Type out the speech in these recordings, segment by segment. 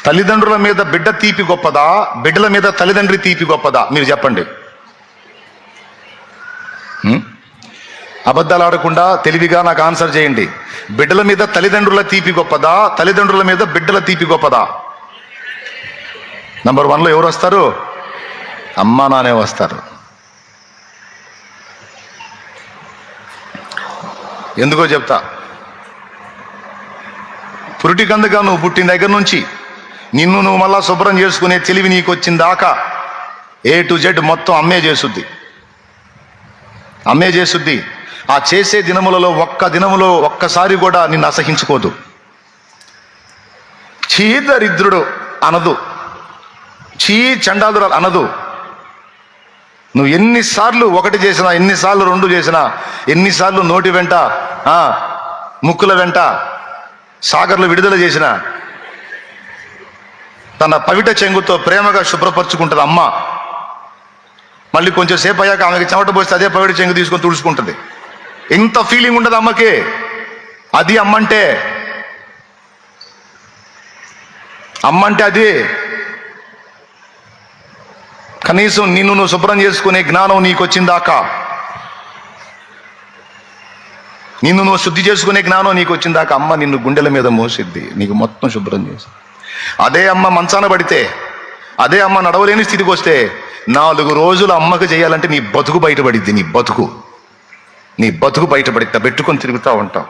తల్లిదండ్రుల మీద బిడ్డ తీపి గొప్పదా, బిడ్డల మీద తల్లిదండ్రి తీపి గొప్పదా? మీరు చెప్పండి. అబద్ధాలు ఆడకుండా తెలివిగా నాకు ఆన్సర్ చేయండి. బిడ్డల మీద తల్లిదండ్రుల తీపి గొప్పదా, తల్లిదండ్రుల మీద బిడ్డల తీపి గొప్పదా? నంబర్ 1లో ఎవరు వస్తారు? అమ్మా నానే వస్తారు. ఎందుకో చెప్తా. పురిటి కందుగా నువ్వు పుట్టిన దగ్గర నుంచి నిన్ను నువ్వు మళ్ళా శుభ్రం చేసుకునే తెలివి నీకు వచ్చిన దాకా A to Z మొత్తం అమ్మే చేసుద్ది. అమ్మే చేసుద్ది. ఆ చేసే దినములలో దినములో ఒక్కసారి కూడా నిన్ను అసహించుకోదు. చీ దరిద్రుడు అనదు, చీ చండాలురాలు అనదు. నువ్వు ఎన్నిసార్లు 1 చేసినా, ఎన్నిసార్లు 2 చేసినా, ఎన్నిసార్లు నోటి వెంట ముక్కుల వెంట సాగర్లు విడుదల చేసిన తన పవిట చెంగుతో ప్రేమగా శుభ్రపరుచుకుంటుంది అమ్మ. మళ్ళీ కొంచెం సేపు అయ్యాక ఆమెకి చెమట పోస్తే అదే పవిట చెంగు తీసుకొని తుడుచుకుంటుంది. ఎంత ఫీలింగ్ ఉండదు అమ్మకి. అది అమ్మంటే. అమ్మంటే అది. కనీసం నిన్ను నువ్వు శుభ్రం చేసుకునే జ్ఞానం నీకు వచ్చిందాకా, నిన్ను నువ్వు శుద్ధి చేసుకునే జ్ఞానం నీకు వచ్చిందాకా అమ్మ నిన్ను గుండెల మీద మోసిద్ది, నీకు మొత్తం శుభ్రం చేసి. అదే అమ్మ మంచాన పడితే, అదే అమ్మ నడవలేని స్థితికి వస్తే 4 రోజులు అమ్మకు చేయాలంటే నీ బతుకు బయటపడిద్ది. నీ బతుకు బయటపడి పెట్టుకొని తిరుగుతూ ఉంటావు.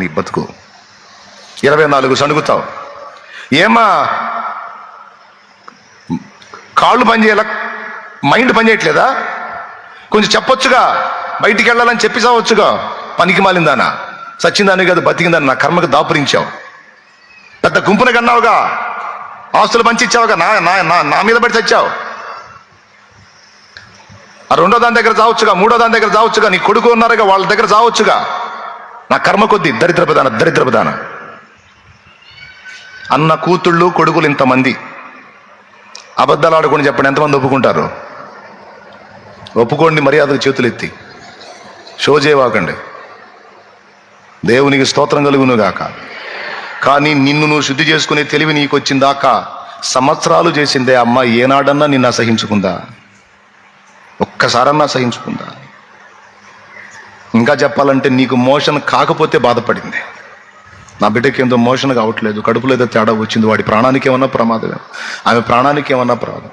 నీ బతుకు 24 సణుగుతావు. ఏమా కాళ్ళు పని చేయాల, మైండ్ పని చేయట్లేదా? కొంచెం చెప్పొచ్చుగా, బయటికి వెళ్ళాలని చెప్పి చావచ్చుగా. పనికి మాలిందానా, సచ్చిందాని కాదు బతికిందాన్ని నా కర్మకు దాపురించావు. పెద్ద గుంపున కన్నావుగా, ఆస్తులు పంచిచ్చావుగా, నా మీద పడి చచ్చావు. ఆ 2వ దాని దగ్గర చావచ్చుగా, 3వ దాని దగ్గర చావచ్చుగా, నీ కొడుకు ఉన్నారుగా వాళ్ళ దగ్గర చావచ్చుగా. నా కర్మ కొద్ది దరిద్రపదాన అన్న కూతుళ్ళు కొడుకులు ఇంతమంది. అబద్ధాలు ఆడుకొని చెప్పండి, ఎంతమంది ఒప్పుకుంటారు? ఒప్పుకోండి, మర్యాదకు చేతులు ఎత్తి. షో చేయవాకండి. దేవునికి స్తోత్రం కలుగును గాక. కానీ నిన్ను నువ్వు శుద్ధి చేసుకునే తెలివి నీకు వచ్చిందాకా సంవత్సరాలు చేసిందే అమ్మ ఏనాడన్నా నిన్ను అసహించుకుందా? ఒక్కసారన్నా అసహించుకుందా? ఇంకా చెప్పాలంటే నీకు మోషన్ కాకపోతే బాధపడింది. నా బిడ్డకి ఏందో మోషన్ కావట్లేదు, కడుపులో ఏదో తేడా వచ్చింది, వాడి ప్రాణానికి ఏమన్నా ప్రమాదమే, ఆమె ప్రాణానికి ఏమన్నా ప్రమాదం.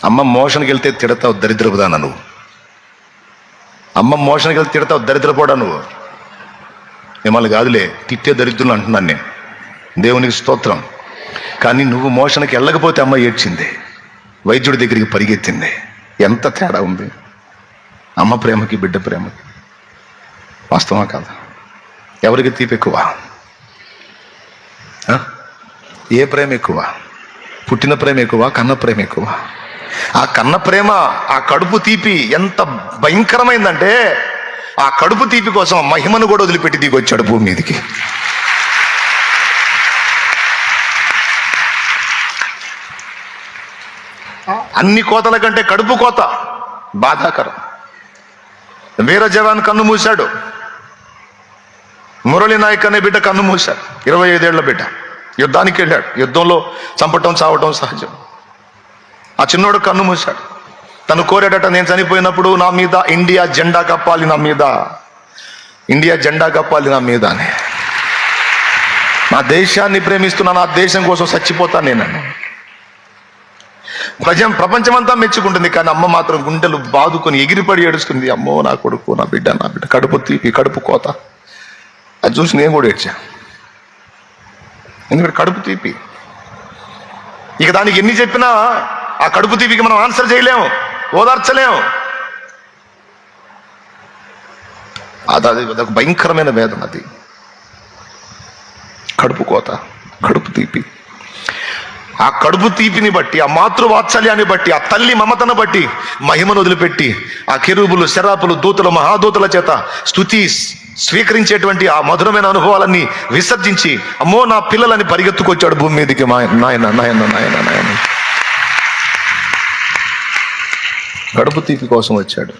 అమ్మ మోషన్కి వెళ్తే తిడతావు దరిద్రపుదానా నువ్వు. అమ్మ మోషన్కి వెళ్తే తిడతావు దరిద్రపోడా నువ్వు. మిమ్మల్ని కాదులే, తిట్టే దరిద్రులు అంటున్నాను నేను. దేవునికి స్తోత్రం. కానీ నువ్వు మోషన్కి వెళ్ళకపోతే అమ్మ ఏడ్చింది, వైద్యుడి దగ్గరికి పరిగెత్తింది. ఎంత తేడా ఉంది అమ్మ ప్రేమకి బిడ్డ ప్రేమకి. వాస్తవా కాదా? ఎవరికి తీపి ఎక్కువ? ఏ ప్రేమ ఎక్కువ? పుట్టిన ప్రేమ ఎక్కువ, కన్న ప్రేమ ఎక్కువ? ఆ కన్న ప్రేమ, ఆ కడుపు తీపి ఎంత భయంకరమైందంటే ఆ కడుపు తీపి కోసం మహిమను కూడా వదిలిపెట్టి దిగొచ్చాడు భూమి మీదకి. అన్ని కోతల కంటే కడుపు కోత బాధాకరం. వీర జవాన్ కన్ను మూశాడు. మురళీ నాయక్ అనే బిడ్డ కన్ను మూశాడు. 25 ఏళ్ల బిడ్డ యుద్ధానికి వెళ్ళాడు. యుద్ధంలో చంపటం చావటం సహజం. ఆ చిన్నోడు కన్ను మూశాడు. తను కోరాడట, నేను చనిపోయినప్పుడు నా మీద ఇండియా జెండా కప్పాలి, నా మీద ఇండియా జెండా కప్పాలి నా మీద అని. నా దేశాన్ని ప్రేమిస్తున్నా, నా దేశం కోసం చచ్చిపోతాను నేను. ప్రపంచమంతా మెచ్చుకుంటుంది, కానీ అమ్మ మాత్రం గుండెలు బాదుకొని ఎగిరిపడి ఏడుస్తుంది. అమ్మో నా కొడుకు, నా బిడ్డ కడుపు తీపి, కడుపు కోత. అది చూసి నేను కూడా ఏడ్చా. ఎందుకంటే కడుపు తీపి. ఇక దానికి ఎన్ని చెప్పినా ఆ కడుపు తీపికి మనం ఆన్సర్ చేయలేము, ఓదార్చలేము. అదొక భయంకరమైన వేదన. అది కడుపు కోత, కడుపు తీపి. ఆ కడుపు తీపిని బట్టి, ఆ మాతృవాత్సల్యాన్ని బట్టి, ఆ తల్లి మమతను బట్టి మహిమను వదిలిపెట్టి ఆ కెరూబులు, శరాపులు, దూతలు, మహాదూతల చేత స్తుతి స్వీకరించేటువంటి ఆ మధురమైన అనుభవాలన్నీ విసర్జించి అమ్మో నా పిల్లలని పరిగెత్తుకొచ్చాడు భూమి మీదకి. నాయన కడుపు తీపి కోసం వచ్చాడు.